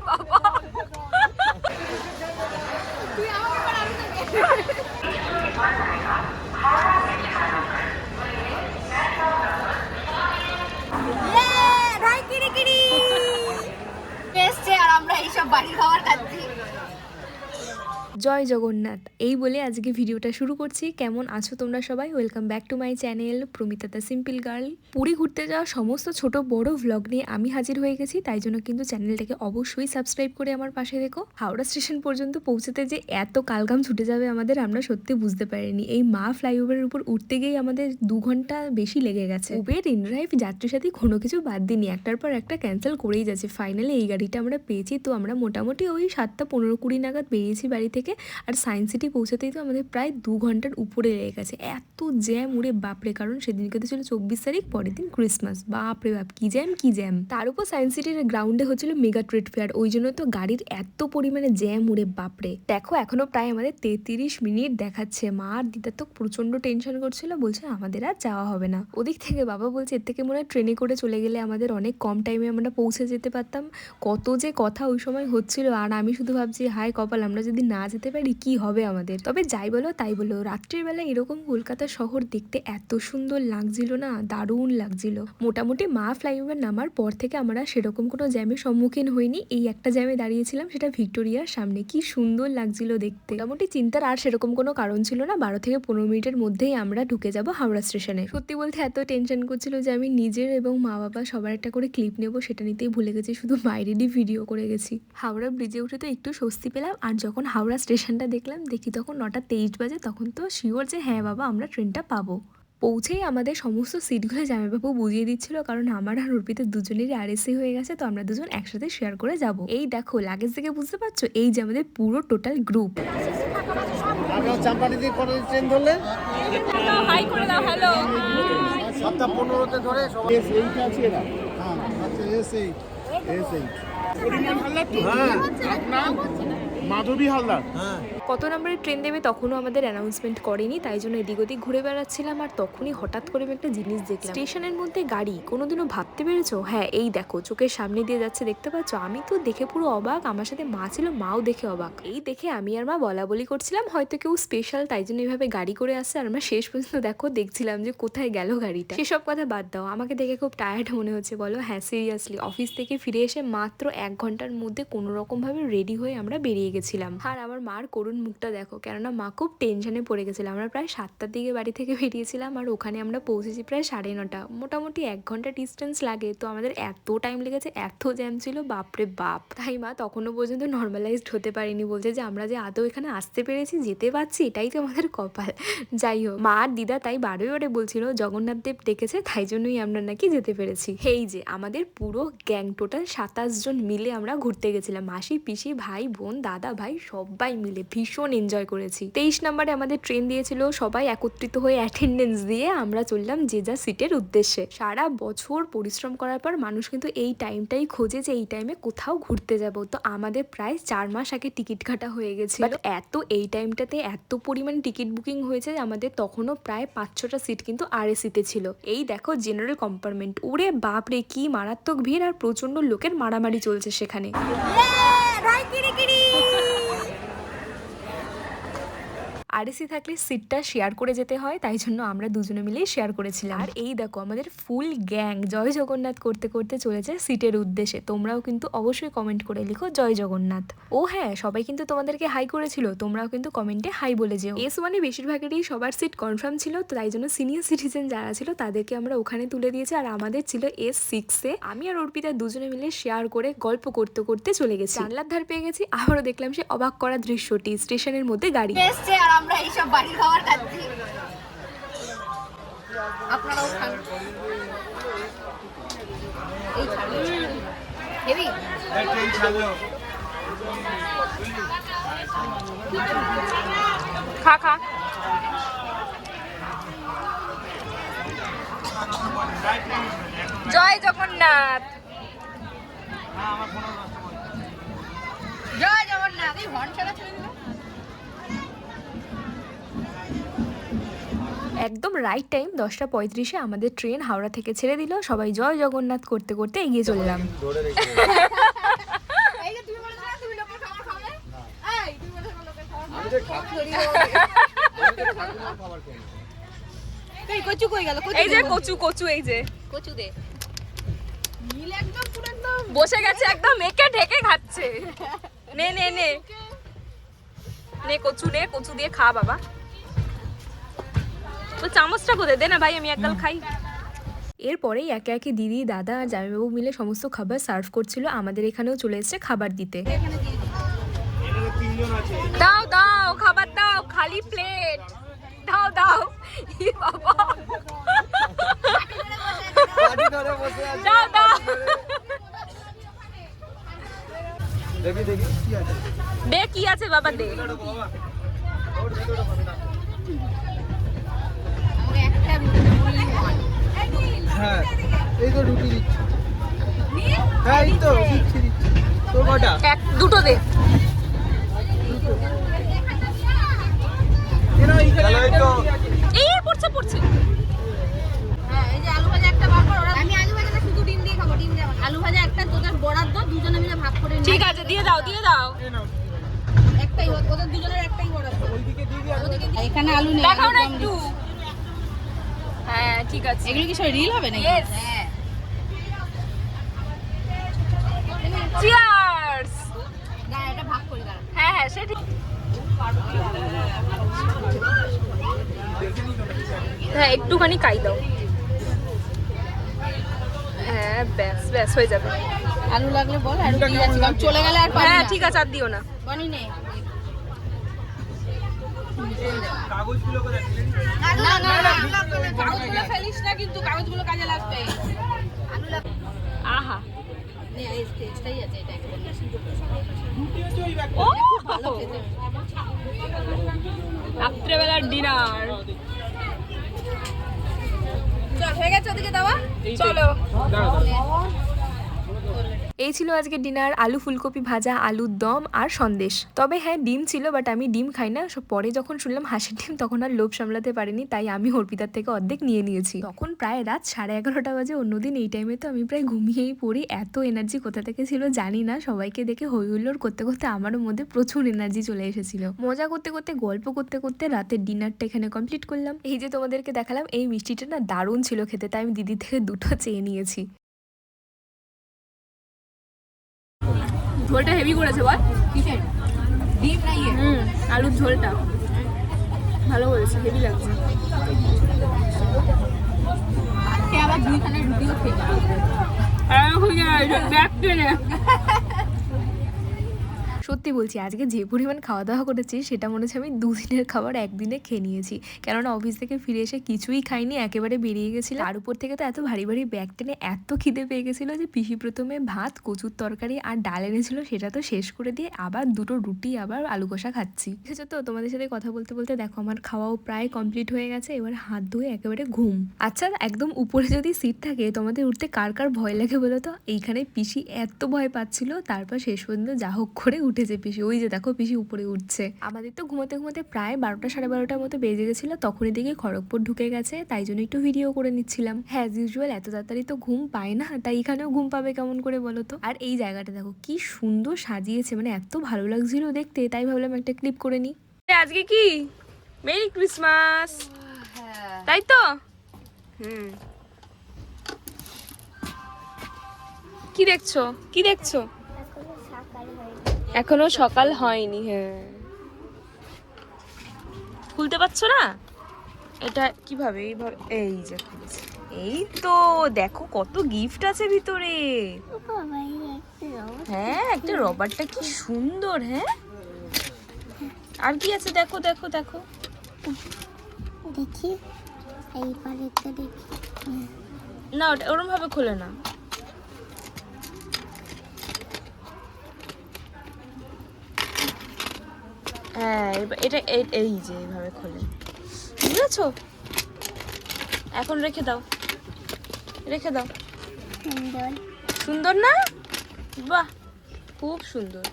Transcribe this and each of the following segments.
বাবা আর আমরা এইসব বাড়ির খাবার খাচ্ছি। জয় জগন্নাথ এই বলে আজকে ভিডিওটা শুরু করছি। কেমন আছো তোমরা সবাই? Welcome back to my channel Promita the simple girl. Puri ঘুরতে যাওয়া সমস্ত ছোট বড় ভ্লগ নিয়ে আমি হাজির হয়ে গেছি, তাই জন্য কিন্তু চ্যানেলটাকে অবশ্যই সাবস্ক্রাইব করে আমার পাশে দেখো। হাওড়া স্টেশন পর্যন্ত পৌঁছতে যে এত কালঘাম ছুটে যাবে আমাদের, আমরা সত্যি বুঝতে পারিনি। এই মা ফ্লাইওভারের উপর উঠতে গিয়ে আমাদের 2 ঘন্টা বেশি লেগে গেছে। উবের, ইনড্রাইভ, যাত্রী সাথী কোনো কিছু বাদ দিইনি, একটার পর একটা ক্যান্সেল করেই যাচ্ছে। ফাইনালি এই গাড়িটা আমরা পেয়েছি। তো আমরা মোটামুটি ওই 7টা 15-20 নাগাদ বেরিয়েছি বাড়ি থেকে, আর সায়েন্স সিটি পৌঁছাতেই তো আমাদের প্রায় 2 ঘন্টার উপরে লেগে গেছে। এত জ্যাম, উড়ে বাপরে! কারণ সেদিনকে তো ছিল 24 তারিখ, পরের দিন ক্রিসমাস। বাপরে বাপ, কি জ্যাম কি জ্যাম! তার উপর সায়েন্স সিটির গ্রাউন্ডে হচ্ছিল মেগা ট্রেড ফেয়ার, ওই জন্য তো গাড়ির এত পরিমাণে জ্যাম, উড়ে বাপরে। দেখো এখনো প্রায় আমাদের 33 মিনিট দেখাচ্ছে। মা আর দিদা তো প্রচন্ড টেনশন করছিল, বলছে আমাদের আর যাওয়া হবে না। ওদিক থেকে বাবা বলছে এর থেকে মনে হয় ট্রেনে করে চলে গেলে আমাদের অনেক কম টাইমে আমরা পৌঁছে যেতে পারতাম। কত যে কথা ওই সময় হচ্ছিল, আর আমি শুধু ভাবছি হায় কপাল, আমরা যদি না যেতে পারি কি হবে আমাদের। তবে যাই বলো তাই বলো, রাত্রির বেলা এরকম কলকাতা শহর দেখতে এত সুন্দর লাগছিল না, দারুণ লাগছিল। মোটামুটি মা ফ্লাইওভার নামার পর থেকে আমরা সেরকম কোনো জ্যামের সম্মুখীন হইনি। এই একটা জ্যামে দাঁড়িয়েছিলাম, সেটা ভিক্টোরিয়ার সামনে। কি সুন্দর লাগছিল দেখতে। মোটামুটি চিন্তার আর সেরকম কোনো কারণ ছিল না। 12 থেকে 15 মিনিটের মধ্যেই আমরা ঢুকে যাব হাওড়া স্টেশনে। সত্যি বলতে এত টেনশন করছিল যে আমি নিজের এবং মা বাবা সবার একটা করে ক্লিপ নেবো, সেটা নিতেই ভুলে গেছি, শুধু বাইরেরই ভিডিও করে গেছি। হাওড়া ব্রিজে উঠে তো একটু স্বস্তি পেলাম, আর যখন হাওড়া স্টেশনটা দেখি তখন 9টা 23 বাজে। তখন তো শিওর যে হ্যাঁ বাবা আমরা ট্রেনটা পাবো। পৌঁছেই আমাদের সমস্ত সিটগুলো জামাইবাবু বুঝিয়ে দিচ্ছিল, কারণ আমার আর অর্পিতার দুজনেরই আরএসসি হয়ে গেছে, তো আমরা দুজন একসাথে শেয়ার করে যাব। এই দেখো লাগেজ থেকে বুঝতে পারছো, এই যে আমাদের পুরো টোটাল গ্রুপ। ট্রেন ধরলে হাই করে দাও, হ্যালো 7:15 ধরে সবাই এইটা আছে না। হ্যাঁ আচ্ছা এসেই পরিমাণ হালদার তো। হ্যাঁ আপনার মাধবী হালদার। হ্যাঁ কত নম্বরের ট্রেন দেবে তখনও আমাদের অ্যানাউন্সমেন্ট করেনি, তাই জন্য এদিক ওদিক ঘুরে বেড়াচ্ছিলাম। আর তখনই হঠাৎ করে আমি একটা জিনিস দেখলাম, স্টেশনের মধ্যে গাড়ি। কোনোদিনও ভাবতে পেরেছো? হ্যাঁ এই দেখো চোখের সামনে দিয়ে যাচ্ছে, দেখতে পাচ্ছ? আমি তো দেখে পুরো অবাক, আমার সাথে মা ছিল, মাও দেখে অবাক। এই দেখে আমি আর মা বলা বলি করছিলাম হয়তো কেউ স্পেশাল তাই জন্য এইভাবে গাড়ি করে আসছে, আর আমরা শেষ পর্যন্ত দেখছিলাম যে কোথায় গেল গাড়িটা। সেসব কথা বাদ দাও, আমাকে দেখে খুব টায়ার্ড মনে হচ্ছে বলো? হ্যাঁ সিরিয়াসলি, অফিস থেকে ফিরে এসে মাত্র 1 ঘন্টার মধ্যে কোনো রকম ভাবে রেডি হয়ে আমরা বেরিয়ে গেছিলাম। আর আমার মার করুণ মুখটা দেখো, কেননা মা খুব টেনশনে পড়ে গেছিলাম। আমরা প্রায় 7টার দিকে বাড়ি থেকে বেরিয়েছিলাম, আর ওখানে আমরা পৌঁছেছি প্রায় 9:30। মোটামুটি 1 ঘন্টা ডিস্টেন্স লাগে, তো আমাদের এত টাইম লেগেছে, এত জ্যাম ছিল বাপরে বাপ। তাই মা তখনও পর্যন্ত নর্মালাইজড হতে পারিনি, বলছে যে আমরা যে আদৌ এখানে আসতে পেরেছি, যেতে পারছি, এটাই তো আমাদের কপাল। যাই হোক, মা আর দিদা তাই বারে বলছিল জগন্নাথ দেব ডেকেছে, তাই জন্যই আমরা নাকি যেতে পেরেছি। এই যে আমাদের পুরো গ্যাং, টোটাল 27 জন মিলে আমরা ঘুরতে গেছিলাম। মাসি, পিসি, ভাই, বোন, দাদা, ভাই সবাই মিলে ভীষণ এনজয় করেছি। 23 নম্বরে আমাদের ট্রেন দিয়েছিল, সবাই একত্রিত হয়ে অ্যাটেন্ডেন্স দিয়ে আমরা চললাম যে যা সিটের উদ্দেশ্যে। সারা বছর পরিশ্রম করার পর মানুষ কিন্তু এই টাইমটাই খোঁজে যে এই টাইমে কোথাও ঘুরতে যাব। তো আমাদের প্রায় 4 মাস আগে টিকিট কাটা হয়ে গেছে, বাট এই টাইমটাতে এত পরিমাণ টিকিট বুকিং হয়েছে যে আমাদের তখনও প্রায় 5-6টা সিট কিন্তু আরএসিতে ছিল। এই দেখো জেনারেল কম্পার্টমেন্ট, ওরে বাপরে কি মারাত্মক ভিড়, আর প্রচন্ড লোকের মারামারি চলছে সেখানে। আরএসি থাকলে সিটটা শেয়ার করে যেতে হয়, তাই জন্য আমরা দুজনে মিলেই শেয়ার করেছিলাম। আর এই দেখো আমাদের ফুল গ্যাং জয় জগন্নাথ করতে করতে চলেছে সিটের উদ্দেশ্যে। তোমরাও কিন্তু অবশ্যই কমেন্ট করে লিখো জয় জগন্নাথ। ও হ্যাঁ, সবাই কিন্তু তোমাদেরকে হাই করেছিল, তোমরাও কিন্তু কমেন্টে হাই বলে যেও। S1-এ বেশিরভাগেরই সবার সিট কনফার্ম ছিল, তো তাই জন্য সিনিয়র সিটিজেন যারা ছিল তাদেরকে আমরা ওখানে তুলে দিয়েছি, আর আমাদের ছিল S6-এ। আমি আর অর্পিতা দুজনে মিলে শেয়ার করে গল্প করতে করতে চলে গেছি। জানলার ধার পেয়ে গেছি, আবারও দেখলাম সে অবাক করা দৃশ্যটি, স্টেশনের মধ্যে গাড়ি এসছে আর আমরা এইসব বাড়ির খাবার খাচ্ছি। আপনারাও খান। এই ছাড়লো হেভি এই ছাড়লো খা জয় জগন্নাথ, জয় জগন্নাথ। এই হর্ন ছাড়া ছেড়ে দিল। একদম রাইট টাইম 10:35-এ আমাদের ট্রেন হাওড়া থেকে ছেড়ে দিল। সবাই জয় জগন্নাথ করতে করতে এগিয়ে চললাম। কচু কই গেল? এই যে কচু কচু, এই যে কচু দে। নীল একদম পুরো একদম বসে গেছে, একদম মেকে ঢেকে খাচ্ছে। নে নে নে নে কচু নে, কচু দিয়ে খা বাবা। তো চামচটা কোথায়? দে না ভাই, আমি একগাল খাই। এরপরেই একে একে দিদি, দাদা আর জামাইবাবু মিলে সমস্ত খাবার সার্ভ করছিল। আমাদের এখানেও চলে এসেছে খাবার দিতে। দাও দাও খাবার দাও, খালি প্লেট দাও দাও। ই বাবা, দাও দাও। দে কি আছে বাবা, দে। হ্যাঁ এই তো রুটি দিচ্ছি। হ্যাঁ এই তো দিচ্ছি দিচ্ছি। তোর কটা? এক দুটো দে। এই পড়ছে পড়ছে। হ্যাঁ এই যে আলু ভাজা একটা বার কর। আমি আলু ভাজাটা শুধু ডিম দিয়ে খাবো, ডিম দিয়ে। আলু ভাজা একটা তোদের বরাদ্দ, দুজনে মিলে ভাগ করে নিই। ঠিক আছে, দিয়ে দাও দিয়ে দাও। একটাই ওদের দুজনের একটাই বরাদ্দ। ওইদিকে দিয়ে দি। এখানে আলু নেই। দেখাও না একটু। হ্যাঁ ঠিক আছে। এগুলো কি সব রিল হবে নাকি? Yes. হ্যাঁ। চিয়ার্স। দাঁড়া এটা ভাগ করি দাঁড়া। হ্যাঁ হ্যাঁ সেটা। হ্যাঁ একটুখানি খাই দাও। হ্যাঁ ব্যাস ব্যাস হয়ে যাবে। আলু লাগলে বল, আর দিয়ে যাচ্ছি, কারণ চলে গেলে আর পাবি হ্যাঁ না। ঠিক আছে, আর দিও না। বানি নে। কাগজগুলো কোথায়? না না না কাগজগুলো ফেলিস না, কিন্তু কাগজগুলো কাজে লাগবে। আলু লাগবে। আহা নে এই স্টেজটাই আছে, এটা একদম ও ভালো খেতে। রাত্রেবেলার ডিনার। চল হয়ে গেছে, ওদিকে দাও। চলো। এই ছিল আজকে ডিনার, আলু ফুলকপি ভাজা, আলুর দম আর সন্দেশ। তবে হ্যাঁ ডিম ছিল, বাট আমি ডিম খাই না। পরে যখন শুনলাম হাঁসের ডিম, তখন আর লোভ সামলাতে পারিনি, তাই আমি অর্পিতার থেকে অর্ধেক নিয়ে নিয়েছি। তখন প্রায় রাত 11:30 বাজে। অন্যদিন এই টাইমে তো আমি প্রায় ঘুমিয়েই পড়ি। এত এনার্জি কোথা থেকে ছিল জানি না। সবাইকে দেখে হই হুল্লোড় করতে করতে আমারও মধ্যে প্রচুর এনার্জি চলে এসেছিল। মজা করতে করতে গল্প করতে করতে রাতের ডিনারটা এখানে কমপ্লিট করলাম। এই যে তোমাদেরকে দেখালাম, এই মিষ্টিটা না দারুণ ছিল খেতে, তাই আমি দিদি থেকে দুটো চেয়ে নিয়েছি। ঝোলটা হেভি করেছে বল। কিসের ডিম নাই? আলুর ঝোলটা ভালো করেছে, হেভি লাগছে। আজকে আবার দুইখানে রুটিও খেয়েছি। সত্যি বলছি, আজকে যে পরিমাণ খাওয়া দাওয়া করেছি সেটা মনে হচ্ছে আমি 2 দিনের খাবার একদিনে খেয়ে নিয়েছি। কেননা অফিস থেকে ফিরে এসে কিছুই খাইনি, একেবারে বেরিয়ে গেছিলাম। আর উপর থেকে তো এত ভারী ভারী ব্যাগ টেনে এত খিদে পেয়ে গেছিলো যে পিসি প্রথমে ভাত, কচুর তরকারি আর ডাল এনেছিল, সেটা তো শেষ করে দিয়ে আবার দুটো রুটি আবার আলু কষা খাচ্ছি। বুঝেছো তো, তোমাদের সাথে কথা বলতে বলতে দেখো আমার খাওয়াও প্রায় কমপ্লিট হয়ে গেছে। এবার হাত ধুয়ে একেবারে ঘুম। আচ্ছা, একদম উপরে যদি সিট থাকে তোমাদের উঠতে কার কার ভয় লাগে বলো তো? এইখানে পিসি এত ভয় পাচ্ছিল, তারপর শেষ পর্যন্ত যা হোক করে উঠেছে পিসি। ওই যে দেখো পিসি উপরে উঠছে। আমাদের তো ঘুমাতে ঘুমাতে প্রায় 12টা 12:30 মতো বেজে গেছিল। তখনই দিকে খড়গপুর ঢুকে গেছে, তাই জন্য একটু ভিডিও করে নিচ্ছিলাম। হ্যাঁ অ্যাজ ইউজুয়াল এত তাড়াতাড়ি তো ঘুম পায় না, তাই এখানেও ঘুম পাবে কেমন করে বলো তো। আর এই জায়গাটা দেখো কি সুন্দর সাজিয়েছে, মানে এত ভালো লাগছিল দেখতে, তাই ভাবলাম একটা ক্লিপ করে নিই। আজকে কি মেরি ক্রিসমাস, তাই তো? কি দেখছো কি দেখছো? এখনো সকাল হয়নি। হ্যাঁ খুলতে পারছো না এটা কিভাবে? এইভাবে, এই যে খুলেছি। এই তো দেখো কত গিফট আছে ভিতরে। হ্যাঁ একটা রবারটা কি সুন্দর। হ্যাঁ আর কি আছে দেখো দেখো দেখো। দেখি এই পারেটা দেখি না ওটা ওরম ভাবে খোলে না। হ্যাঁ এটা এই যে এইভাবে খোলে, বুঝেছো? এখন রেখে দাও, রেখে দাও। সুন্দর সুন্দর না? বাহ খুব সুন্দর।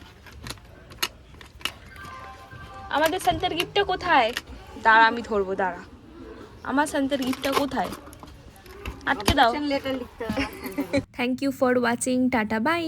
আমাদের সান্তার গিফটটা কোথায়? দাঁড়া আমি ধরবো, দাঁড়া। আমার সান্তার গিফটটা কোথায়? আটকে দাও। লেটার লিখতে হবে। Thank you for watching, tata by.